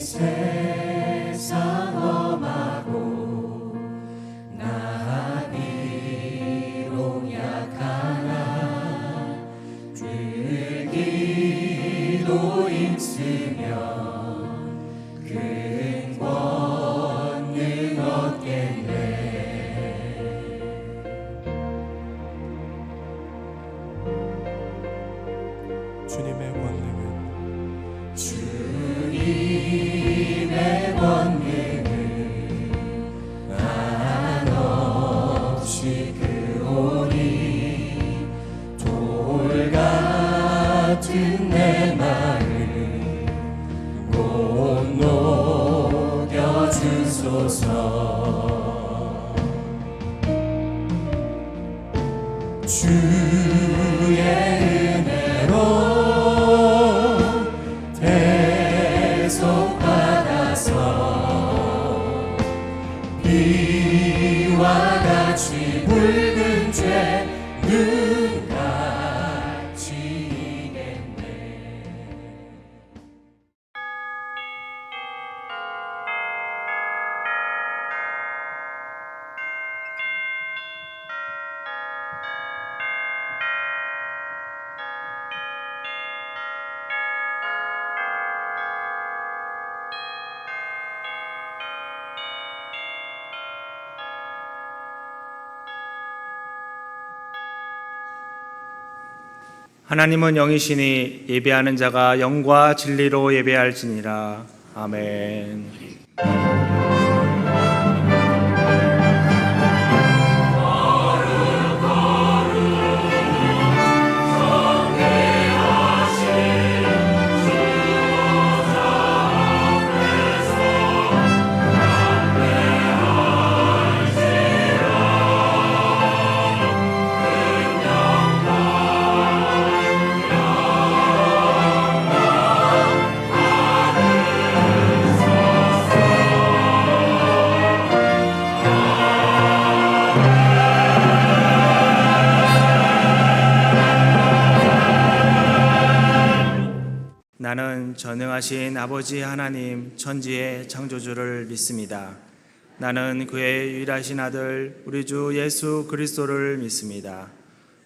세상 험하고 나 비록 약하나 그 기도 힘쓰며 큰 권능 얻겠네. 주님의 권능은 주님의 권능은 한없이 크오니 돌 같은 내 마음 곧 녹여주소서. 주의 은혜로 대속받아서 비와 같이 붉은 죄 눈같이 이겠네. 하나님은 영이시니 예배하는 자가 영과 진리로 예배할지니라. 아멘. 나는 전능하신 아버지 하나님 천지의 창조주를 믿습니다. 나는 그의 유일하신 아들 우리 주 예수 그리스도를 믿습니다.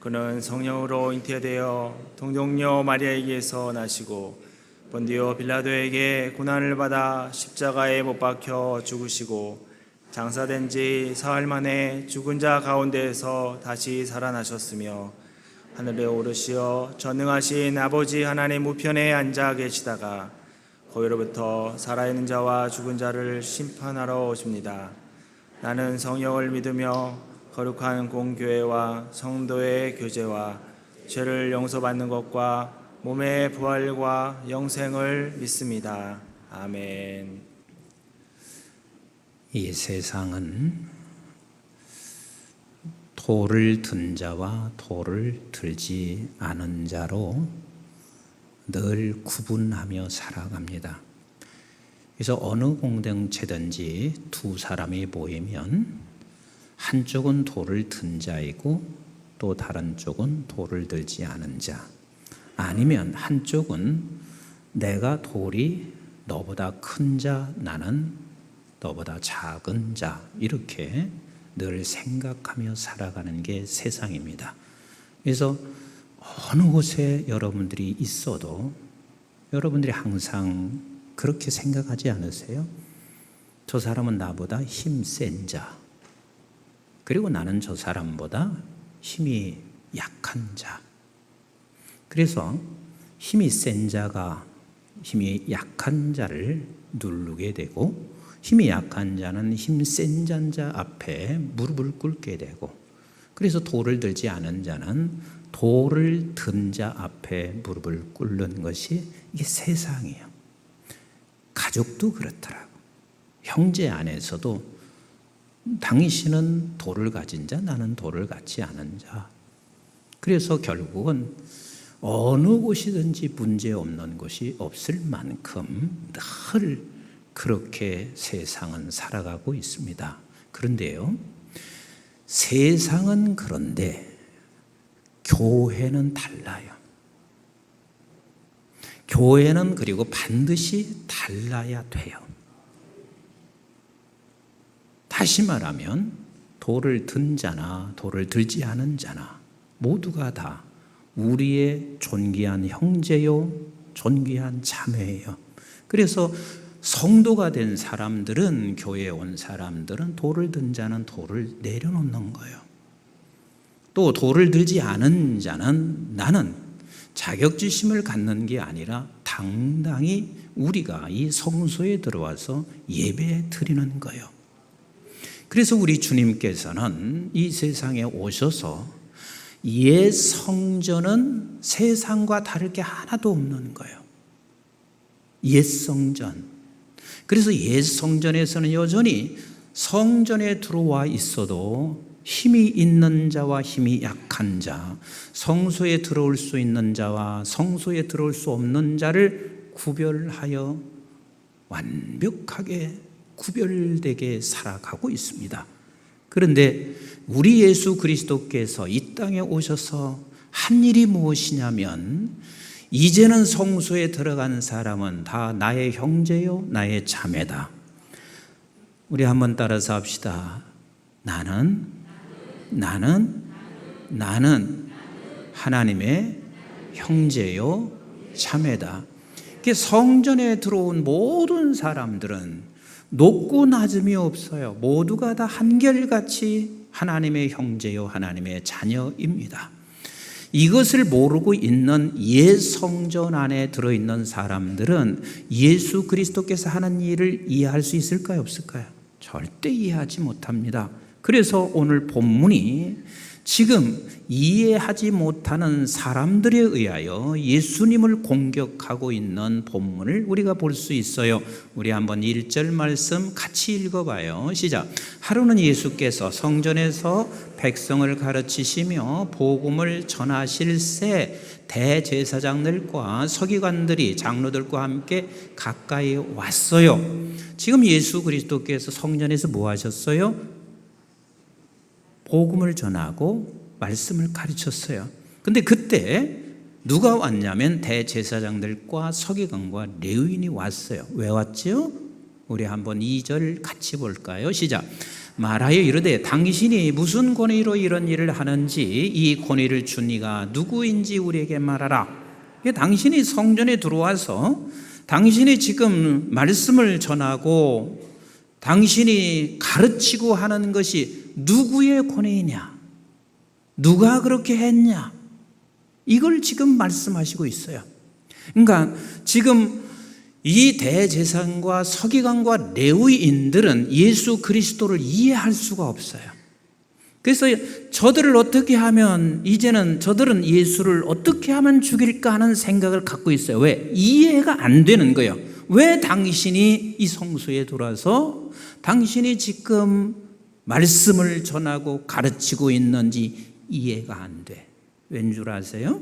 그는 성령으로 잉태되어 동정녀 마리아에게서 나시고 본디오 빌라도에게 고난을 받아 십자가에 못 박혀 죽으시고 장사된 지 사흘 만에 죽은 자 가운데에서 다시 살아나셨으며 하늘에 오르시어 전능하신 아버지 하나님 우편에 앉아 계시다가 거기로부터 살아있는 자와 죽은 자를 심판하러 오십니다. 나는 성령을 믿으며 거룩한 공교회와 성도의 교제와 죄를 용서받는 것과 몸의 부활과 영생을 믿습니다. 아멘. 이 세상은 돌을 든 자와 돌을 들지 않은 자로 늘 구분하며 살아갑니다. 그래서 어느 공동체든지 두 사람이 모이면 한쪽은 돌을 든 자이고 또 다른 쪽은 돌을 들지 않은 자, 아니면 한쪽은 내가 돌이 너보다 큰 자, 나는 너보다 작은 자, 이렇게 늘 생각하며 살아가는 게 세상입니다. 그래서 어느 곳에 여러분들이 있어도 여러분들이 항상 그렇게 생각하지 않으세요? 저 사람은 나보다 힘센 자, 그리고 나는 저 사람보다 힘이 약한 자. 그래서 힘이 센 자가 힘이 약한 자를 누르게 되고 힘이 약한 자는 힘 센 자 앞에 무릎을 꿇게 되고, 그래서 돌을 들지 않은 자는 돌을 든 자 앞에 무릎을 꿇는 것이 이게 세상이에요. 가족도 그렇더라고. 형제 안에서도 당신은 돌을 가진 자, 나는 돌을 갖지 않은 자. 그래서 결국은 어느 곳이든지 문제 없는 곳이 없을 만큼 늘 그렇게 세상은 살아가고 있습니다. 그런데요, 세상은 그런데 교회는 달라요. 교회는 그리고 반드시 달라야 돼요. 다시 말하면 돌을 든 자나 돌을 들지 않은 자나 모두가 다 우리의 존귀한 형제요, 존귀한 자매예요. 그래서 성도가 된 사람들은, 교회에 온 사람들은 돌을 든 자는 돌을 내려놓는 거예요. 또 돌을 들지 않은 자는 나는 자격지심을 갖는 게 아니라 당당히 우리가 이 성소에 들어와서 예배 드리는 거예요. 그래서 우리 주님께서는 이 세상에 오셔서 옛 성전은 세상과 다를 게 하나도 없는 거예요. 옛 성전. 그래서 옛 성전에서는 여전히 성전에 들어와 있어도 힘이 있는 자와 힘이 약한 자, 성소에 들어올 수 있는 자와 성소에 들어올 수 없는 자를 구별하여 완벽하게 구별되게 살아가고 있습니다. 그런데 우리 예수 그리스도께서 이 땅에 오셔서 한 일이 무엇이냐면, 이제는 성소에 들어간 사람은 다 나의 형제요, 나의 자매다. 우리 한번 따라서 합시다. 나는 하나님의 형제요, 자매다. 성전에 들어온 모든 사람들은 높고 낮음이 없어요. 모두가 다 한결같이 하나님의 형제요, 하나님의 자녀입니다. 이것을 모르고 있는 옛 성전 안에 들어있는 사람들은 예수 그리스도께서 하는 일을 이해할 수 있을까요, 없을까요? 절대 이해하지 못합니다. 그래서 오늘 본문이 지금 이해하지 못하는 사람들에 의하여 예수님을 공격하고 있는 본문을 우리가 볼 수 있어요. 우리 한번 1절 말씀 같이 읽어봐요. 시작. 하루는 예수께서 성전에서 백성을 가르치시며 복음을 전하실 새 대제사장들과 서기관들이 장로들과 함께 가까이 왔어요. 지금 예수 그리스도께서 성전에서 뭐 하셨어요? 복음을 전하고 말씀을 가르쳤어요. 근데 그때 누가 왔냐면 대제사장들과 서기관과 레위인이 왔어요. 왜 왔죠? 우리 한번 2절 같이 볼까요? 시작. 말하여 이르되 당신이 무슨 권위로 이런 일을 하는지 이 권위를 준 이가 누구인지 우리에게 말하라. 당신이 성전에 들어와서 당신이 지금 말씀을 전하고 당신이 가르치고 하는 것이 누구의 권위냐? 누가 그렇게 했냐? 이걸 지금 말씀하시고 있어요. 그러니까 지금 이 대제사장과 서기관과 레위인들은 예수 그리스도를 이해할 수가 없어요. 그래서 저들을 어떻게 하면, 이제는 저들은 예수를 어떻게 하면 죽일까 하는 생각을 갖고 있어요. 왜? 이해가 안 되는 거예요. 왜 당신이 이 성소에 들어와서 당신이 지금 말씀을 전하고 가르치고 있는지 이해가 안 돼. 왠 줄 아세요?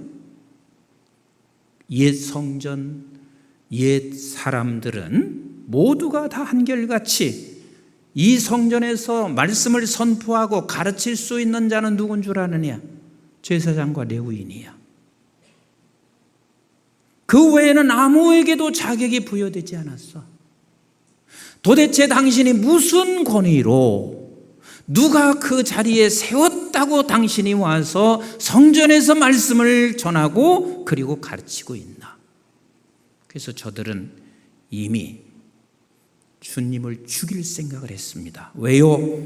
옛 성전, 옛 사람들은 모두가 다 한결같이 이 성전에서 말씀을 선포하고 가르칠 수 있는 자는 누군 줄 아느냐? 제사장과 레위인이야. 그 외에는 아무에게도 자격이 부여되지 않았어. 도대체 당신이 무슨 권위로, 누가 그 자리에 세웠다고 당신이 와서 성전에서 말씀을 전하고 그리고 가르치고 있나? 그래서 저들은 이미 주님을 죽일 생각을 했습니다. 왜요?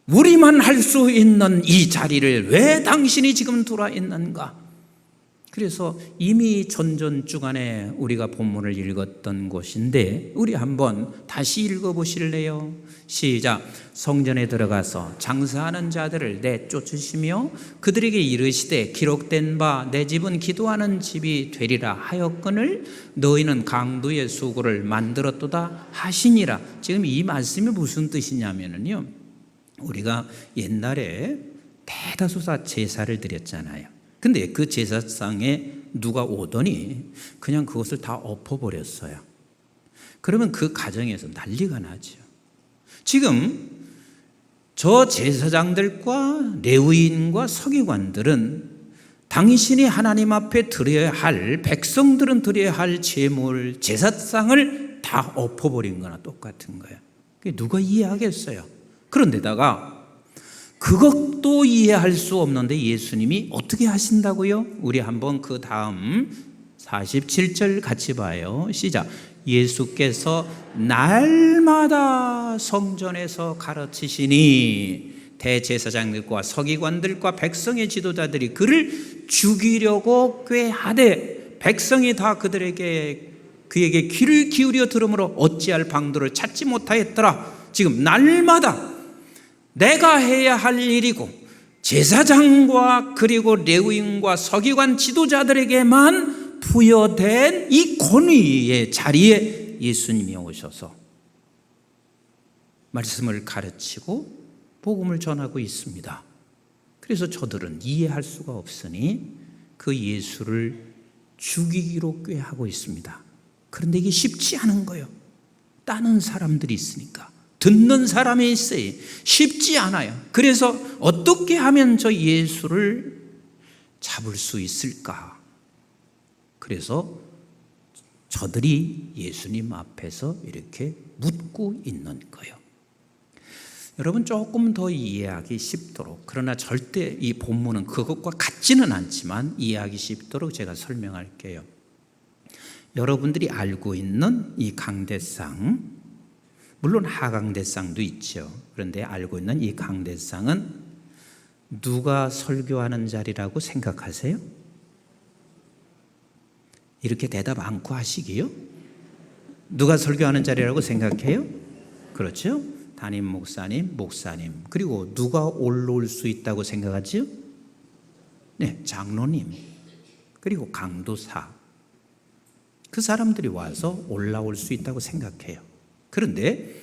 우리만 할 수 있는 이 자리를 왜 당신이 지금 들어와 있는가? 그래서 이미 전전주간에 우리가 본문을 읽었던 곳인데 우리 한번 다시 읽어보실래요? 시작. 성전에 들어가서 장사하는 자들을 내쫓으시며 그들에게 이르시되 기록된 바 내 집은 기도하는 집이 되리라 하였거늘 너희는 강도의 수고를 만들었도다 하시니라. 지금 이 말씀이 무슨 뜻이냐면요, 우리가 옛날에 대다수사 제사를 드렸잖아요. 근데 그 제사상에 누가 오더니 그냥 그것을 다 엎어버렸어요. 그러면 그 가정에서 난리가 나죠. 지금 저 제사장들과 레위인과 서기관들은 당신이 하나님 앞에 드려야 할, 백성들은 드려야 할 제물, 제사상을 다 엎어버린 거나 똑같은 거예요. 그게 누가 이해하겠어요? 그런데다가 그것도 이해할 수 없는데 예수님이 어떻게 하신다고요? 우리 한번 그 다음 47절 같이 봐요. 시작. 예수께서 날마다 성전에서 가르치시니 대제사장들과 서기관들과 백성의 지도자들이 그를 죽이려고 꾀하되 백성이 다 그에게 귀를 기울여 들으므로 어찌할 방도를 찾지 못하였더라. 지금 날마다 내가 해야 할 일이고 제사장과 그리고 레위인과 서기관 지도자들에게만 부여된 이 권위의 자리에 예수님이 오셔서 말씀을 가르치고 복음을 전하고 있습니다. 그래서 저들은 이해할 수가 없으니 그 예수를 죽이기로 꾀하고 있습니다. 그런데 이게 쉽지 않은 거예요. 따는 사람들이 있으니까, 듣는 사람이 있어요. 쉽지 않아요. 그래서 어떻게 하면 저 예수를 잡을 수 있을까? 그래서 저들이 예수님 앞에서 이렇게 묻고 있는 거예요. 여러분, 조금 더 이해하기 쉽도록, 그러나 절대 이 본문은 그것과 같지는 않지만 이해하기 쉽도록 제가 설명할게요. 여러분들이 알고 있는 이 강대상, 물론 하강대상도 있죠. 그런데 알고 있는 이 강대상은 누가 설교하는 자리라고 생각하세요? 이렇게 대답 않고 하시기요? 누가 설교하는 자리라고 생각해요? 그렇죠? 담임 목사님, 그리고 누가 올라올 수 있다고 생각하죠? 네, 장로님, 그리고 강도사. 그 사람들이 와서 올라올 수 있다고 생각해요. 그런데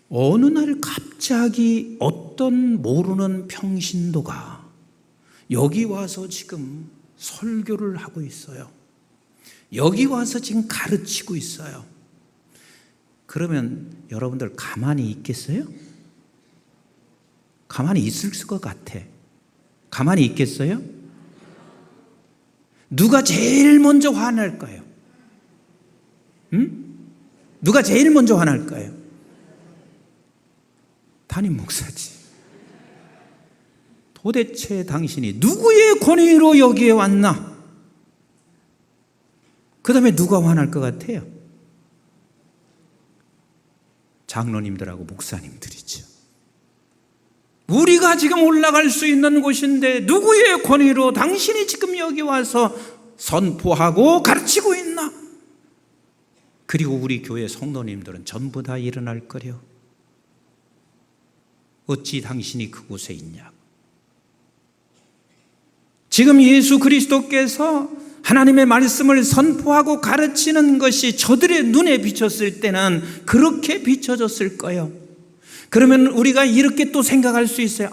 어느 날 갑자기 어떤 모르는 평신도가 여기 와서 지금 설교를 하고 있어요. 여기 와서 지금 가르치고 있어요. 그러면 여러분들 가만히 있겠어요? 가만히 있을 것 같아. 가만히 있겠어요? 누가 제일 먼저 화날까요? 누가 제일 먼저 화날까요? 담임 목사지. 도대체 당신이 누구의 권위로 여기에 왔나? 그 다음에 누가 화날 것 같아요? 장로님들하고 목사님들이죠. 우리가 지금 올라갈 수 있는 곳인데 누구의 권위로 당신이 지금 여기 와서 선포하고 가르치고 있나? 그리고 우리 교회 성도님들은 전부 다 일어날 거려. 어찌 당신이 그곳에 있냐? 지금 예수 그리스도께서 하나님의 말씀을 선포하고 가르치는 것이 저들의 눈에 비쳤을 때는 그렇게 비춰졌을 거예요. 그러면 우리가 이렇게 또 생각할 수 있어요.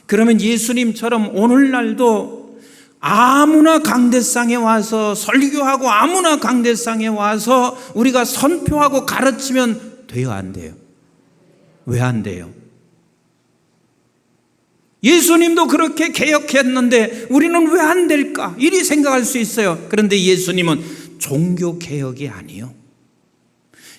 그러면 예수님처럼 오늘날도 아무나 강대상에 와서 설교하고 아무나 강대상에 와서 우리가 선포하고 가르치면 돼요, 안 돼요? 왜 안 돼요? 예수님도 그렇게 개혁했는데 우리는 왜 안 될까? 이리 생각할 수 있어요. 그런데 예수님은 종교 개혁이 아니요.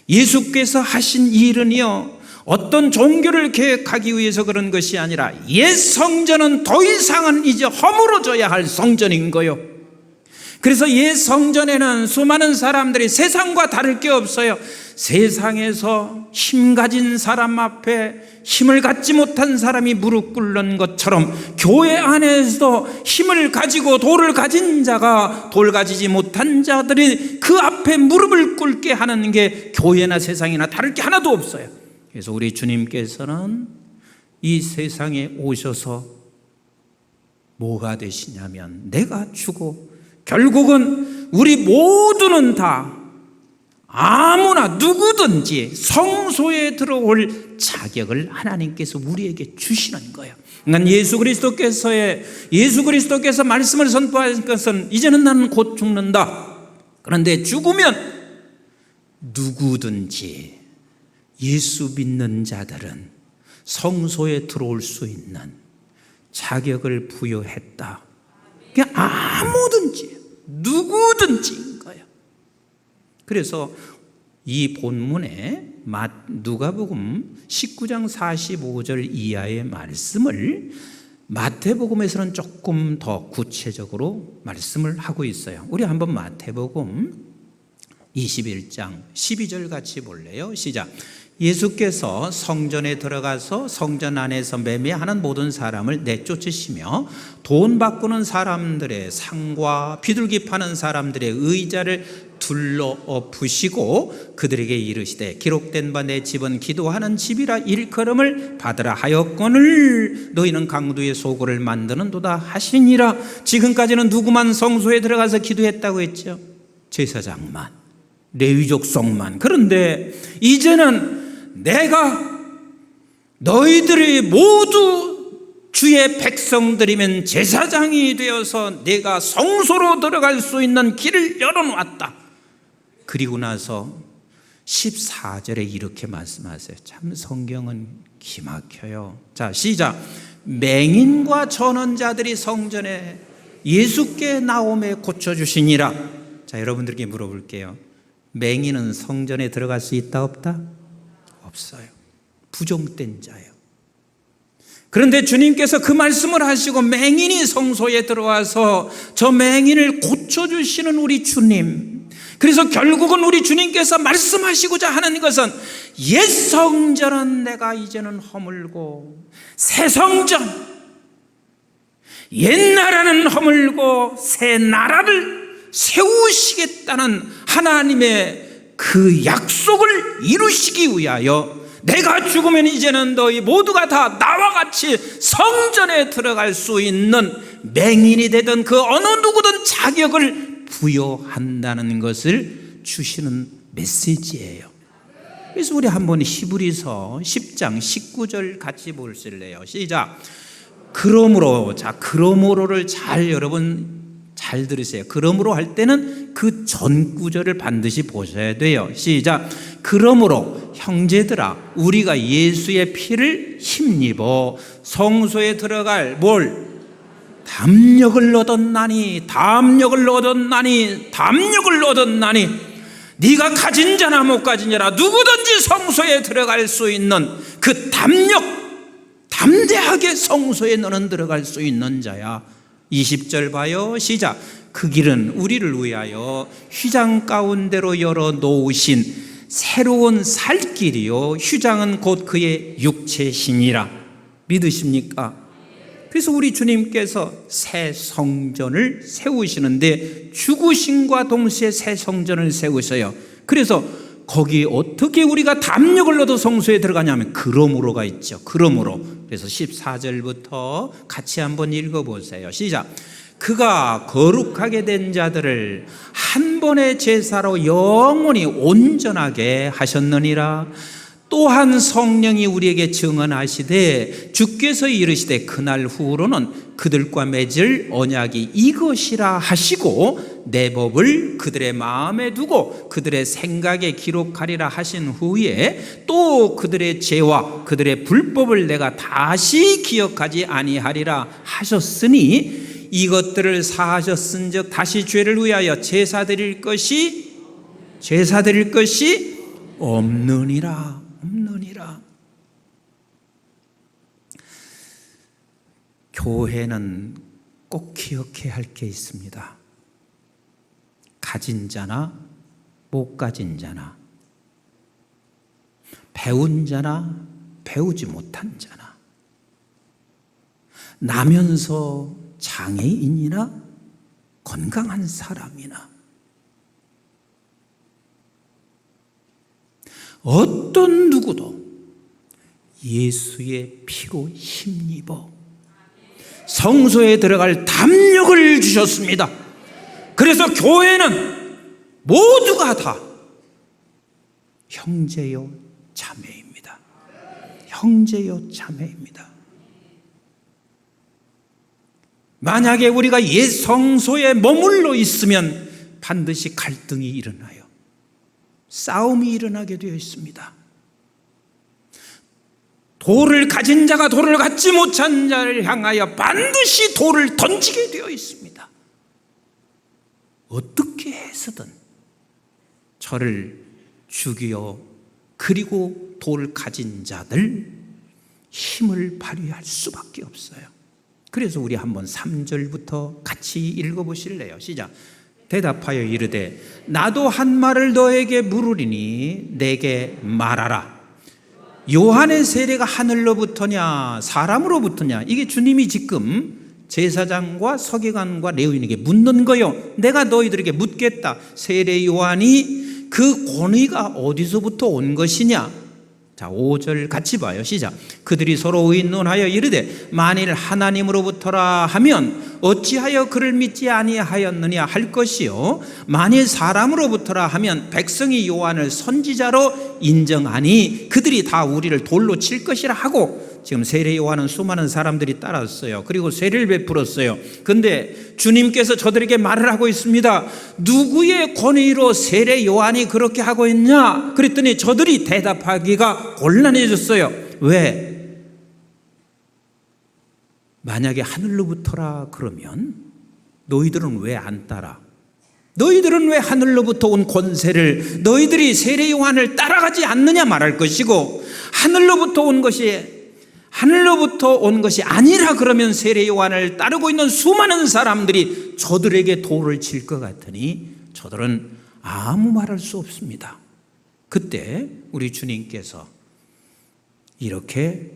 예수께서 하신 일은요, 어떤 종교를 개혁하기 위해서 그런 것이 아니라 옛 성전은 더 이상은 이제 허물어져야 할 성전인 거요. 그래서 옛 성전에는 수많은 사람들이 세상과 다를 게 없어요. 세상에서 힘 가진 사람 앞에 힘을 갖지 못한 사람이 무릎 꿇는 것처럼 교회 안에서도 힘을 가지고 돌을 가진 자가 돌 가지지 못한 자들이 그 앞에 무릎을 꿇게 하는 게 교회나 세상이나 다를 게 하나도 없어요. 그래서 우리 주님께서는 이 세상에 오셔서 뭐가 되시냐면 내가 주고 결국은 우리 모두는 다 아무나 누구든지 성소에 들어올 자격을 하나님께서 우리에게 주시는 거예요. 그러니까 예수 그리스도께서 말씀을 선포하신 것은 이제는 나는 곧 죽는다. 그런데 죽으면 누구든지 예수 믿는 자들은 성소에 들어올 수 있는 자격을 부여했다. 그냥 아무든지 누구든지인 거예요. 그래서 이 본문에 누가복음 19장 45절 이하의 말씀을 마태복음에서는 조금 더 구체적으로 말씀을 하고 있어요. 우리 한번 마태복음 21장 12절 같이 볼래요? 시작. 예수께서 성전에 들어가서 성전 안에서 매매하는 모든 사람을 내쫓으시며 돈 바꾸는 사람들의 상과 비둘기 파는 사람들의 의자를 둘러 엎으시고 그들에게 이르시되 기록된 바 내 집은 기도하는 집이라 일컬음을 받으라 하였거늘 너희는 강도의 소굴을 만드는도다 하시니라. 지금까지는 누구만 성소에 들어가서 기도했다고 했죠? 제사장만, 레위족 속만. 그런데 이제는 내가 너희들이 모두 주의 백성들이면 제사장이 되어서 내가 성소로 들어갈 수 있는 길을 열어놓았다. 그리고 나서 14절에 이렇게 말씀하세요. 참 성경은 기막혀요. 자, 시작. 맹인과 전원자들이 성전에 예수께 나오매 고쳐주시니라. 자, 여러분들께 물어볼게요. 맹인은 성전에 들어갈 수 있다 없다? 없어요. 부정된 자예요. 그런데 주님께서 그 말씀을 하시고 맹인이 성소에 들어와서 저 맹인을 고쳐주시는 우리 주님. 그래서 결국은 우리 주님께서 말씀하시고자 하는 것은 옛 성전은 내가 이제는 허물고 새 성전, 옛 나라는 허물고 새 나라를 세우시겠다는 하나님의 그 약속을 이루시기 위하여 내가 죽으면 이제는 너희 모두가 다 나와 같이 성전에 들어갈 수 있는 맹인이 되든 그 어느 누구든 자격을 부여한다는 것을 주시는 메시지예요. 그래서 우리 한번 히브리서 10장 19절 같이 보실래요? 시작. 그러므로, 자, 그러므로를 여러분 잘 들으세요. 그러므로 할 때는 그 전 구절을 반드시 보셔야 돼요. 시작. 그러므로 형제들아 우리가 예수의 피를 힘입어 성소에 들어갈 담력을 얻었나니 네가 가진 자나 못 가진 자나 누구든지 성소에 들어갈 수 있는 그 담대하게 성소에 너는 들어갈 수 있는 자야. 20절 봐요. 시작. 그 길은 우리를 위하여 휘장 가운데로 열어 놓으신 새로운 살 길이요 휘장은 곧 그의 육체시니라. 믿으십니까? 그래서 우리 주님께서 새 성전을 세우시는데 죽으심과 동시에 새 성전을 세우셔요. 그래서 거기 어떻게 우리가 담력을 얻어 성소에 들어가냐면 그러므로가 있죠. 그러므로. 그래서 14절부터 같이 한번 읽어보세요. 시작. 그가 거룩하게 된 자들을 한 번의 제사로 영원히 온전하게 하셨느니라. 또한 성령이 우리에게 증언하시되 주께서 이르시되 그날 후로는 그들과 맺을 언약이 이것이라 하시고 내 법을 그들의 마음에 두고 그들의 생각에 기록하리라 하신 후에 또 그들의 죄와 그들의 불법을 내가 다시 기억하지 아니하리라 하셨으니 이것들을 사하셨은즉 다시 죄를 위하여 제사 드릴 것이 없느니라. 교회는 꼭 기억해야 할 게 있습니다. 가진 자나 못 가진 자나 배운 자나 배우지 못한 자나 나면서 장애인이나 건강한 사람이나 어떤 누구도 예수의 피로 힘입어 성소에 들어갈 담력을 주셨습니다. 그래서 교회는 모두가 다 형제요 자매입니다. 형제요 자매입니다. 만약에 우리가 옛 성소에 머물러 있으면 반드시 갈등이 일어나요. 싸움이 일어나게 되어 있습니다. 돌을 가진 자가 돌을 갖지 못한 자를 향하여 반드시 돌을 던지게 되어 있습니다. 어떻게 해서든 저를 죽여 그리고 돌 가진 자들 힘을 발휘할 수밖에 없어요. 그래서 우리 한번 3절부터 같이 읽어보실래요? 시작. 대답하여 이르되 나도 한 말을 너에게 물으리니 내게 말하라. 요한의 세례가 하늘로부터냐 사람으로부터냐? 이게 주님이 지금 제사장과 서기관과 레위인에게 묻는 거요. 내가 너희들에게 묻겠다. 세례 요한이 그 권위가 어디서부터 온 것이냐? 자, 5절 같이 봐요. 시작. 그들이 서로 의논하여 이르되 만일 하나님으로부터라 하면 어찌하여 그를 믿지 아니하였느냐 할 것이요 만일 사람으로부터라 하면 백성이 요한을 선지자로 인정하니 그들이 다 우리를 돌로 칠 것이라 하고, 지금 세례 요한은 수많은 사람들이 따랐어요. 그리고 세례를 베풀었어요. 근데 주님께서 저들에게 말을 하고 있습니다. 누구의 권위로 세례 요한이 그렇게 하고 있냐? 그랬더니 저들이 대답하기가 곤란해졌어요. 왜? 만약에 하늘로부터라 그러면 너희들은 왜 안 따라? 너희들은 왜 하늘로부터 온 권세를 너희들이 세례 요한을 따라가지 않느냐 말할 것이고, 하늘로부터 온 것이 아니라 그러면 세례 요한을 따르고 있는 수많은 사람들이 저들에게 돌을 칠 것 같으니 저들은 아무 말할 수 없습니다. 그때 우리 주님께서 이렇게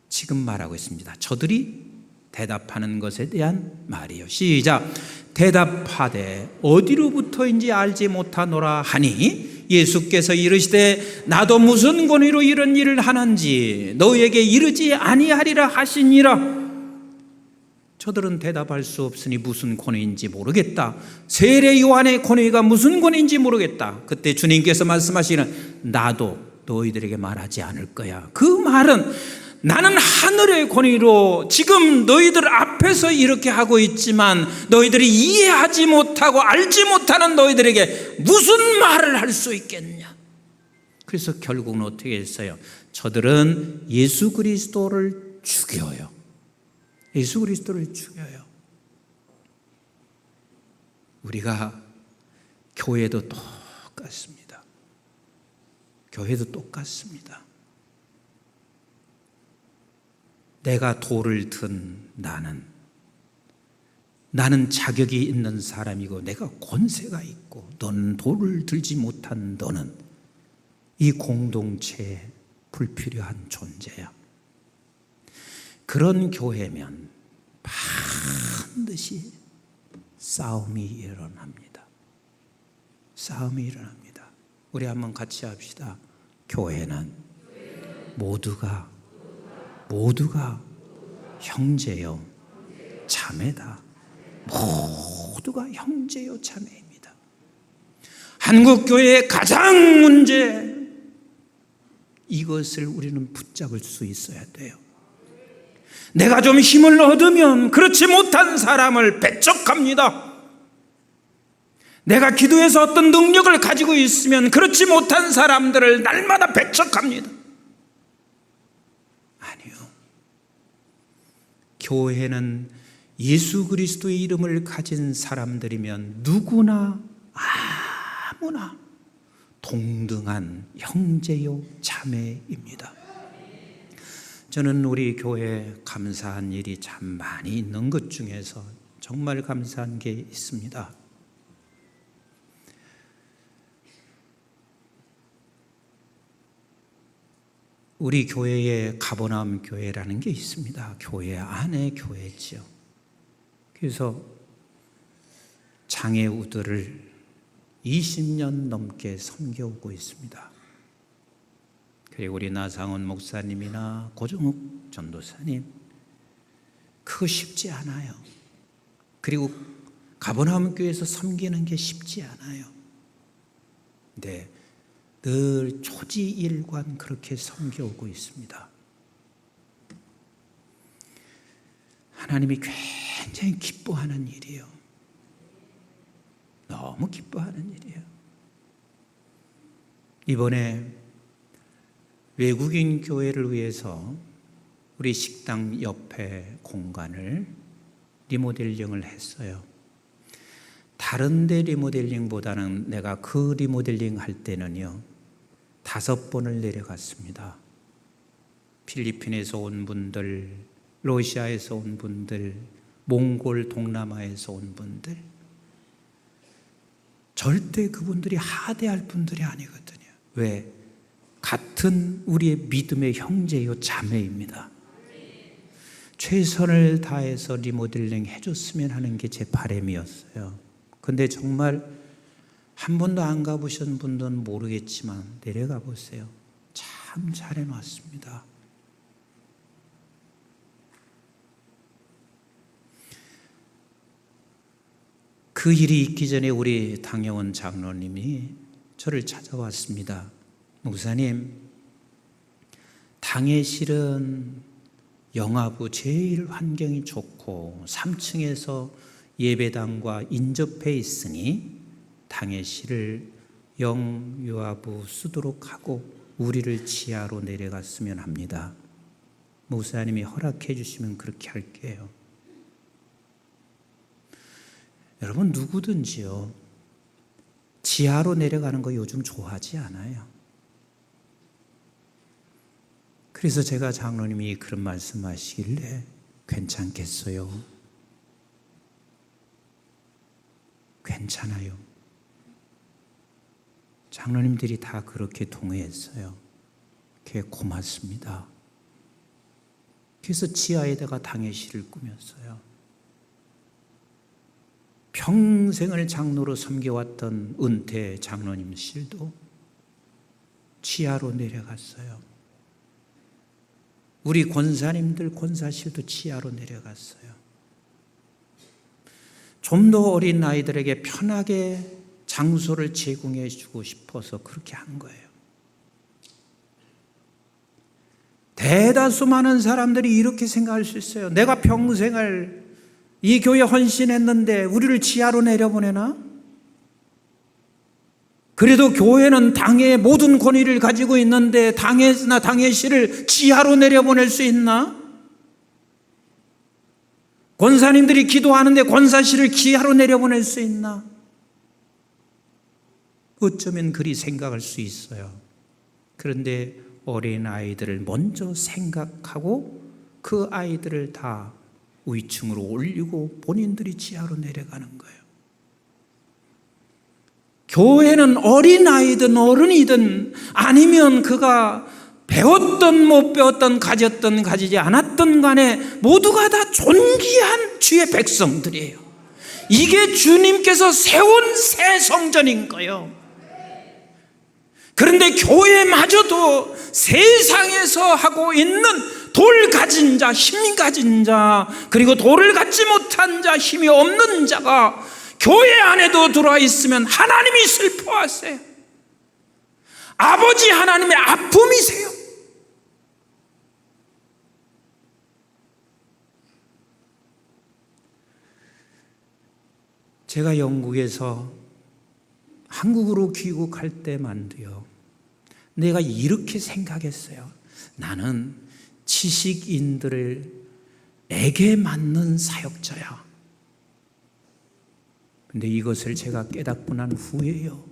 지금 말하고 있습니다. 저들이 대답하는 것에 대한 말이요. 시작. 대답하되 어디로부터인지 알지 못하노라 하니 예수께서 이르시되 나도 무슨 권위로 이런 일을 하는지 너희에게 이르지 아니하리라 하시니라. 저들은 대답할 수 없으니 무슨 권위인지 모르겠다. 세례 요한의 권위가 무슨 권위인지 모르겠다. 그때 주님께서 말씀하시는 나도 너희들에게 말하지 않을 거야. 그 말은 나는 하늘의 권위로 지금 너희들 앞에서 이렇게 하고 있지만 너희들이 이해하지 못하고 알지 못하는 너희들에게 무슨 말을 할 수 있겠냐. 그래서 결국은 어떻게 했어요? 저들은 예수 그리스도를 죽여요. 예수 그리스도를 죽여요. 우리가 교회도 똑같습니다. 교회도 똑같습니다. 내가 돌을 든 나는 자격이 있는 사람이고 내가 권세가 있고 너는 돌을 들지 못한 너는 이 공동체에 불필요한 존재야. 그런 교회면 반드시 싸움이 일어납니다. 싸움이 일어납니다. 우리 한번 같이 합시다. 교회는 모두가 형제요 자매다. 모두가 형제요 자매입니다. 한국교회의 가장 문제, 이것을 우리는 붙잡을 수 있어야 돼요. 내가 좀 힘을 얻으면 그렇지 못한 사람을 배척합니다. 내가 기도해서 어떤 능력을 가지고 있으면 그렇지 못한 사람들을 날마다 배척합니다. 아니요. 교회는 예수 그리스도의 이름을 가진 사람들이면 누구나 아무나 동등한 형제요 자매입니다. 저는 우리 교회에 감사한 일이 참 많이 있는 것 중에서 정말 감사한 게 있습니다. 우리 교회에 가버나움 교회라는 게 있습니다. 교회 안에 교회지요. 그래서 장애우들을 20년 넘게 섬겨오고 있습니다. 그리고 우리 나상원 목사님이나 고정욱 전도사님, 그거 쉽지 않아요. 그리고 가버나움 교회에서 섬기는 게 쉽지 않아요. 근데 늘 초지일관 그렇게 섬겨오고 있습니다. 하나님이 굉장히 기뻐하는 일이에요. 너무 기뻐하는 일이에요. 이번에 외국인 교회를 위해서 우리 식당 옆에 공간을 리모델링을 했어요. 다 다른 데 리모델링보다는 내가 그 리모델링 할 때는요 5번을 내려갔습니다. 필리핀에서 온 분들, 러시아에서 온 분들, 몽골 동남아에서 온 분들, 절대 그분들이 하대할 분들이 아니거든요. 왜? 같은 우리의 믿음의 형제요 자매입니다. 최선을 다해서 리모델링 해줬으면 하는 게 제 바람이었어요. 근데 정말 한 번도 안 가보신 분들은 모르겠지만 내려가 보세요. 참 잘해놨습니다. 그 일이 있기 전에 우리 당영원 장로님이 저를 찾아왔습니다. 목사님, 당의 실은 영하부 제일 환경이 좋고 3층에서 예배당과 인접해 있으니 당의 실을 영유아부 쓰도록 하고 우리를 지하로 내려갔으면 합니다. 목사님이 허락해 주시면 그렇게 할게요. 여러분, 누구든지요 지하로 내려가는 거 요즘 좋아하지 않아요. 그래서 제가 장로님이 그런 말씀하시길래 괜찮겠어요? 괜찮아요. 장로님들이 다 그렇게 동의했어요. 그게 고맙습니다. 그래서 지하에다가 당회실을 꾸몄어요. 평생을 장로로 섬겨왔던 은퇴 장로님실도 지하로 내려갔어요. 우리 권사님들 권사실도 지하로 내려갔어요. 좀 더 어린 아이들에게 편하게 장소를 제공해 주고 싶어서 그렇게 한 거예요. 대다수 많은 사람들이 이렇게 생각할 수 있어요. 내가 평생을 이 교회에 헌신했는데 우리를 지하로 내려보내나? 그래도 교회는 당의 모든 권위를 가지고 있는데 당회나 당회실을 지하로 내려보낼 수 있나? 권사님들이 기도하는데 권사실을 지하로 내려보낼 수 있나? 어쩌면 그리 생각할 수 있어요. 그런데 어린 아이들을 먼저 생각하고 그 아이들을 다 위층으로 올리고 본인들이 지하로 내려가는 거예요. 교회는 어린 아이든 어른이든 아니면 그가 배웠던 못 배웠던 가졌던 가지지 않았던 간에 모두가 다 존귀한 주의 백성들이에요. 이게 주님께서 세운 새 성전인 거예요. 그런데 교회마저도 세상에서 하고 있는 돌 가진 자, 힘 가진 자, 그리고 돌을 갖지 못한 자, 힘이 없는 자가 교회 안에도 들어와 있으면 하나님이 슬퍼하세요. 아버지 하나님의 아픔이세요. 제가 영국에서 한국으로 귀국할 때만도요, 내가 이렇게 생각했어요. 나는 지식인들에게 맞는 사역자야. 근데 이것을 제가 깨닫고 난 후에요,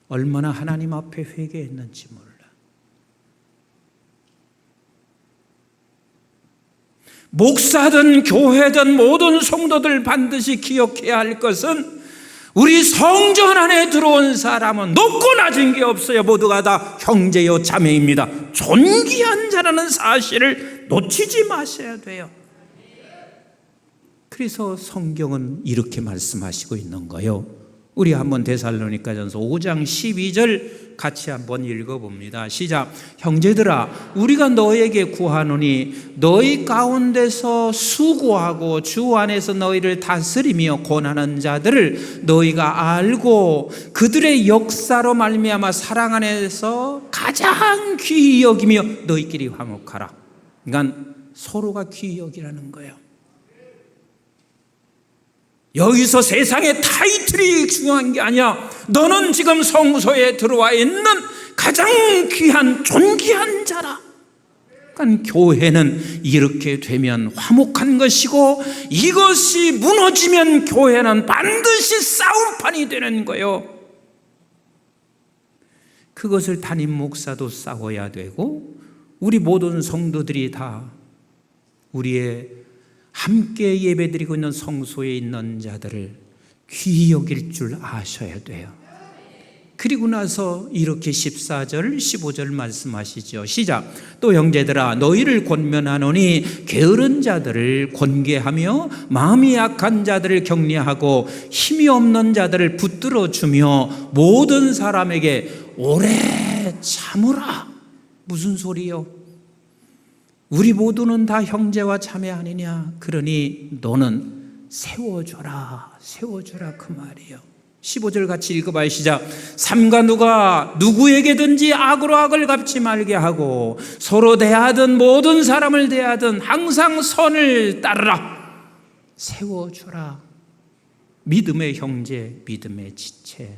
얼마나 하나님 앞에 회개했는지 몰라. 목사든 교회든 모든 성도들 반드시 기억해야 할 것은 우리 성전 안에 들어온 사람은 높고 낮은 게 없어요. 모두가 다 형제요 자매입니다. 존귀한 자라는 사실을 놓치지 마셔야 돼요. 그래서 성경은 이렇게 말씀하시고 있는 거예요. 우리 한번 데살로니가전서 5장 12절 같이 한번 읽어봅니다. 시작. 형제들아, 우리가 너에게 구하노니 너희 가운데서 수고하고 주 안에서 너희를 다스리며 권하는 자들을 너희가 알고 그들의 역사로 말미암아 사랑 안에서 가장 귀히 여기며 너희끼리 화목하라. 그러니까 서로가 귀히 여기라는 거예요. 여기서 세상의 타이틀이 중요한 게 아니야. 너는 지금 성소에 들어와 있는 가장 귀한 존귀한 자라. 그러니까 교회는 이렇게 되면 화목한 것이고, 이것이 무너지면 교회는 반드시 싸움판이 되는 거예요. 그것을 담임 목사도 싸워야 되고, 우리 모든 성도들이 다 우리의 함께 예배드리고 있는 성소에 있는 자들을 귀히 여길 줄 아셔야 돼요. 그리고 나서 이렇게 14절, 15절 말씀하시죠. 시작. 또 형제들아, 너희를 권면하노니 게으른 자들을 권계하며 마음이 약한 자들을 격려하고 힘이 없는 자들을 붙들어 주며 모든 사람에게 오래 참으라. 무슨 소리요? 우리 모두는 다 형제와 자매 아니냐? 그러니 너는 세워줘라, 세워줘라 그 말이에요. 15절 같이 읽어봐요. 시작. 삼가 누가 누구에게든지 악으로 악을 갚지 말게 하고 서로 대하든 모든 사람을 대하든 항상 선을 따르라. 세워줘라. 믿음의 형제, 믿음의 지체.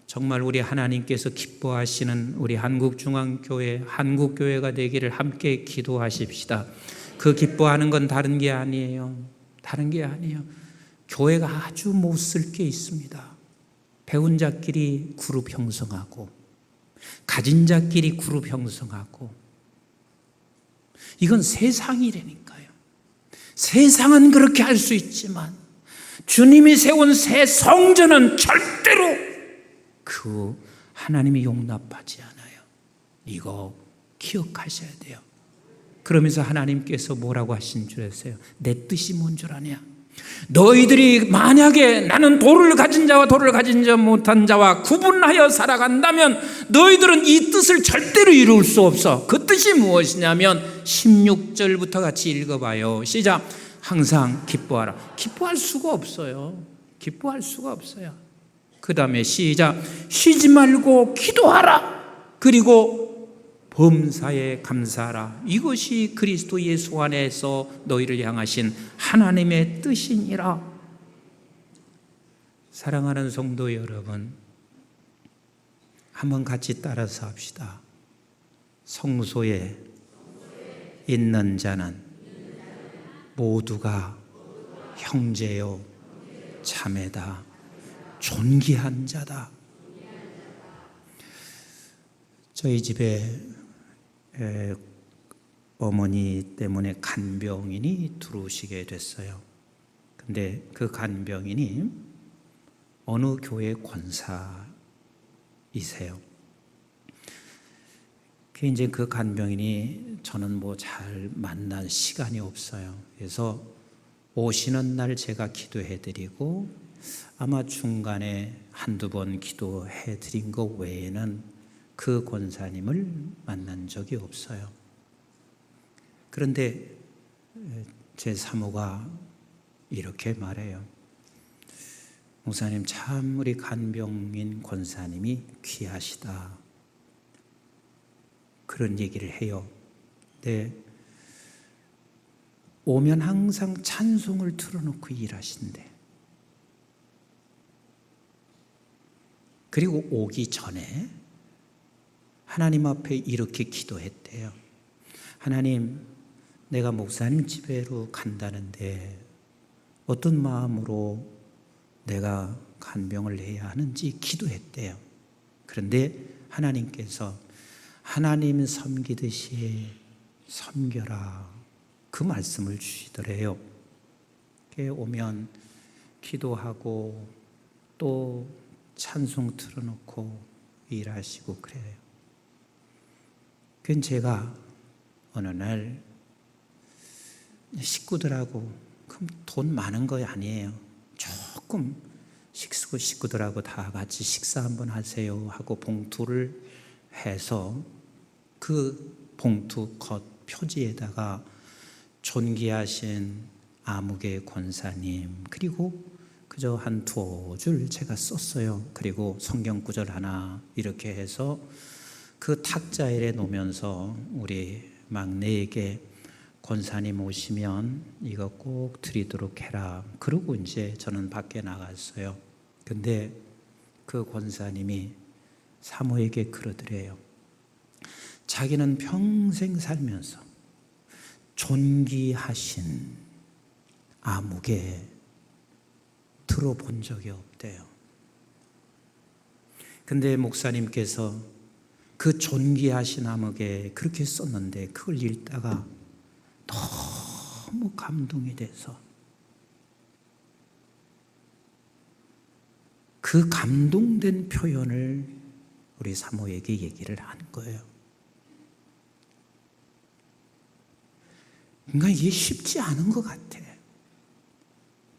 정말 우리 하나님께서 기뻐하시는 우리 한국중앙교회, 한국교회가 되기를 함께 기도하십시다. 그 기뻐하는 건 다른 게 아니에요. 다른 게 아니에요. 교회가 아주 못 쓸 게 있습니다. 배운 자끼리 그룹 형성하고, 가진 자끼리 그룹 형성하고, 이건 세상이라니까요. 세상은 그렇게 할 수 있지만 주님이 세운 새 성전은 절대로 그 하나님이 용납하지 않아요. 이거 기억하셔야 돼요. 그러면서 하나님께서 뭐라고 하신 줄 아세요? 내 뜻이 뭔 줄 아냐? 너희들이 만약에 나는 돌을 가진 자와 돌을 가진 자 못한 자와 구분하여 살아간다면 너희들은 이 뜻을 절대로 이룰 수 없어. 그 뜻이 무엇이냐면 16절부터 같이 읽어봐요. 시작. 항상 기뻐하라. 기뻐할 수가 없어요. 기뻐할 수가 없어요. 그 다음에 시작. 쉬지 말고 기도하라. 그리고 범사에 감사하라. 이것이 그리스도 예수 안에서 너희를 향하신 하나님의 뜻이니라. 사랑하는 성도 여러분, 한번 같이 따라서 합시다. 성소에 있는 자는 모두가 형제요 자매다. 존귀한 자다. 저희 집에 어머니 때문에 간병인이 들어오시게 됐어요. 근데 그 간병인이 어느 교회 권사이세요. 이제 그 간병인이 저는 뭐 잘 만날 시간이 없어요. 그래서 오시는 날 제가 기도해 드리고 아마 중간에 한두 번 기도해 드린 것 외에는 그 권사님을 만난 적이 없어요. 그런데 제 사모가 이렇게 말해요. 목사님, 참 우리 간병인 권사님이 귀하시다. 그런 얘기를 해요. 네. 오면 항상 찬송을 틀어놓고 일하신대. 그리고 오기 전에 하나님 앞에 이렇게 기도했대요. 하나님, 내가 목사님 집에로 간다는데 어떤 마음으로 내가 간병을 해야 하는지 기도했대요. 그런데 하나님께서 하나님 섬기듯이 섬겨라. 그 말씀을 주시더래요. 오면 기도하고 또 찬송 틀어놓고 일하시고 그래요. 그건 제가 어느 날 식구들하고, 그럼 돈 많은 거 아니에요. 조금 식구들하고 다 같이 식사 한번 하세요 하고 봉투를 해서 그 봉투 겉 표지에다가 존귀하신 아무개 권사님, 그리고 그저 한 두어 줄 제가 썼어요. 그리고 성경 구절 하나 이렇게 해서 그 탁자에 놓으면서 우리 막내에게 권사님 오시면 이거 꼭 드리도록 해라. 그러고 이제 저는 밖에 나갔어요. 근데 그 권사님이 사모에게 그러더래요. 자기는 평생 살면서 존귀하신 아무개 들어본 적이 없대요. 근데 목사님께서 그 존귀하신 아무개 그렇게 썼는데 그걸 읽다가 너무 감동이 돼서 그 감동된 표현을 우리 사모에게 얘기를 한 거예요. 그러니까 이게 쉽지 않은 것 같아.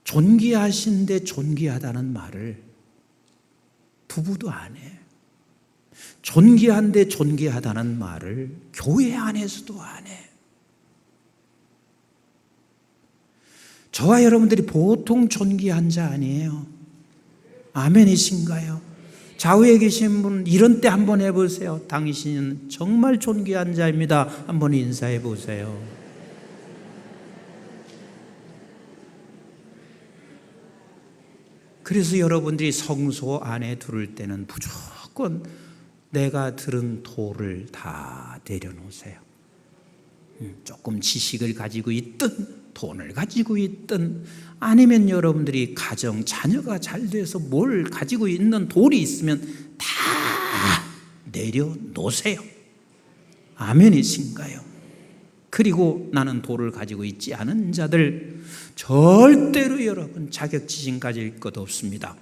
존귀하신데 존귀하다는 말을 부부도 안 해. 존귀한데 존귀하다는 말을 교회 안에서도 안 해. 저와 여러분들이 보통 존귀한 자 아니에요. 아멘이신가요? 좌우에 계신 분 이런 때 한번 해보세요. 당신은 정말 존귀한 자입니다. 한번 인사해 보세요. 그래서 여러분들이 성소 안에 들을 때는 무조건 내가 들은 도를 다 내려놓으세요. 조금 지식을 가지고 있든 돈을 가지고 있든 아니면 여러분들이 가정, 자녀가 잘 돼서 뭘 가지고 있는 돌이 있으면 다 내려놓으세요. 아멘이신가요? 그리고 나는 돌을 가지고 있지 않은 자들 절대로 여러분 자격지심 가질 것 없습니다.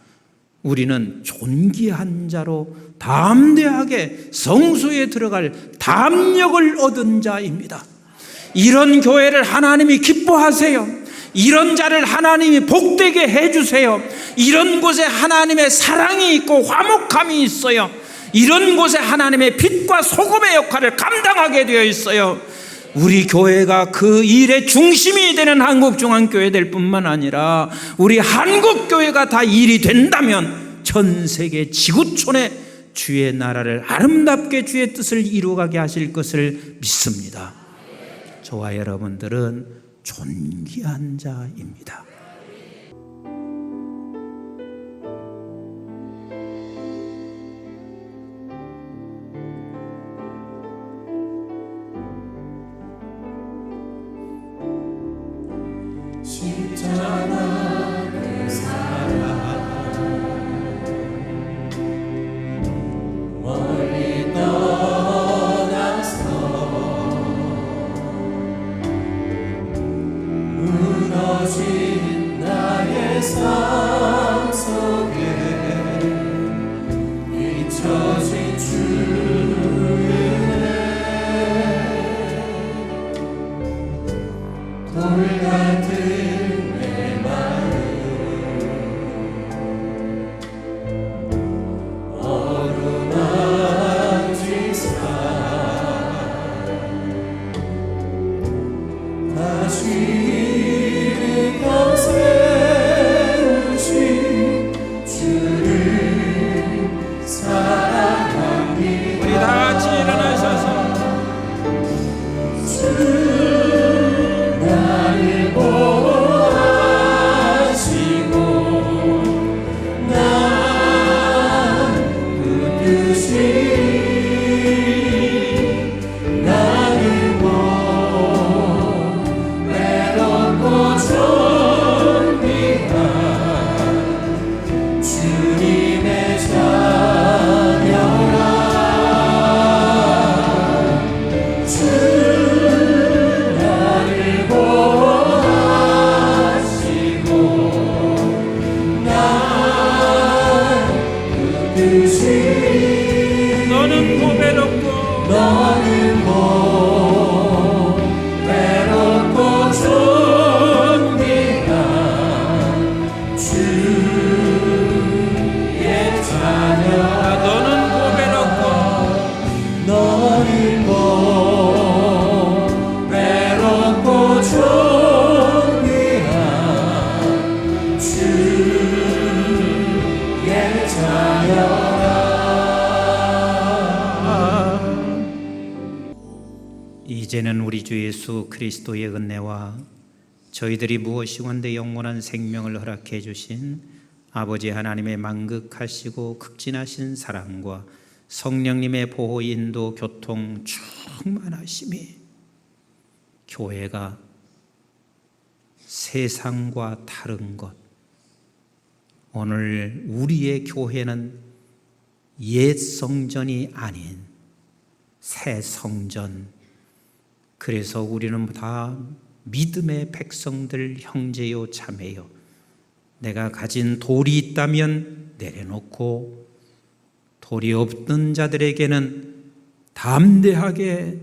우리는 존귀한 자로 담대하게 성소에 들어갈 담력을 얻은 자입니다. 이런 교회를 하나님이 기뻐하세요. 이런 자를 하나님이 복되게 해주세요. 이런 곳에 하나님의 사랑이 있고 화목함이 있어요. 이런 곳에 하나님의 빛과 소금의 역할을 감당하게 되어 있어요. 우리 교회가 그 일의 중심이 되는 한국중앙교회 될 뿐만 아니라 우리 한국교회가 다 일이 된다면 전 세계 지구촌에 주의 나라를 아름답게 주의 뜻을 이루어가게 하실 것을 믿습니다. 저와 여러분들은 존귀한 자입니다. 십자가 그 사랑 멀리 떠나서 무너진 나의 삶 속에 잊혀진 주의 은혜 돌 같은 우리 다 같이 일어나셔서 나를 보호하시고 난 붙드시 나를 외롭고 존귀한 주님의 자녀라. 주 나를 보호하시고 난 붙드시 너는 고배롭고 외롭고 존귀한 주의 자녀라. 너는 고배롭고 너는 외롭고 존귀한 주의 자녀라. 이제는 우리 주 예수 그리스도의 은혜와 저희들이 무엇이건대 영원한 생명을 허락해 주신 아버지 하나님의 만극하시고 극진하신 사랑과 성령님의 보호, 인도, 교통 충만하심이 교회가 세상과 다른 것, 오늘 우리의 교회는 옛 성전이 아닌 새 성전, 그래서 우리는 다 믿음의 백성들, 형제요 자매요, 내가 가진 돌이 있다면 내려놓고 돌이 없는 자들에게는 담대하게,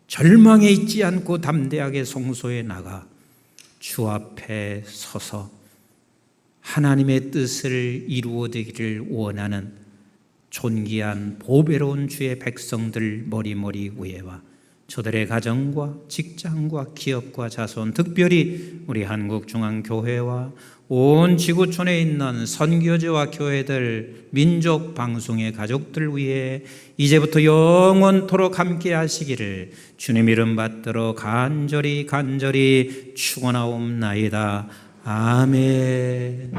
절망에 있지 않고 담대하게 성소에 나가 주 앞에 서서 하나님의 뜻을 이루어되기를 원하는 존귀한 보배로운 주의 백성들 머리머리 위에와 저들의 가정과 직장과 기업과 자손, 특별히 우리 한국중앙교회와 온 지구촌에 있는 선교지와 교회들, 민족 방송의 가족들 위해 이제부터 영원토록 함께 하시기를 주님 이름 받들어 간절히 축원하옵나이다. 아멘.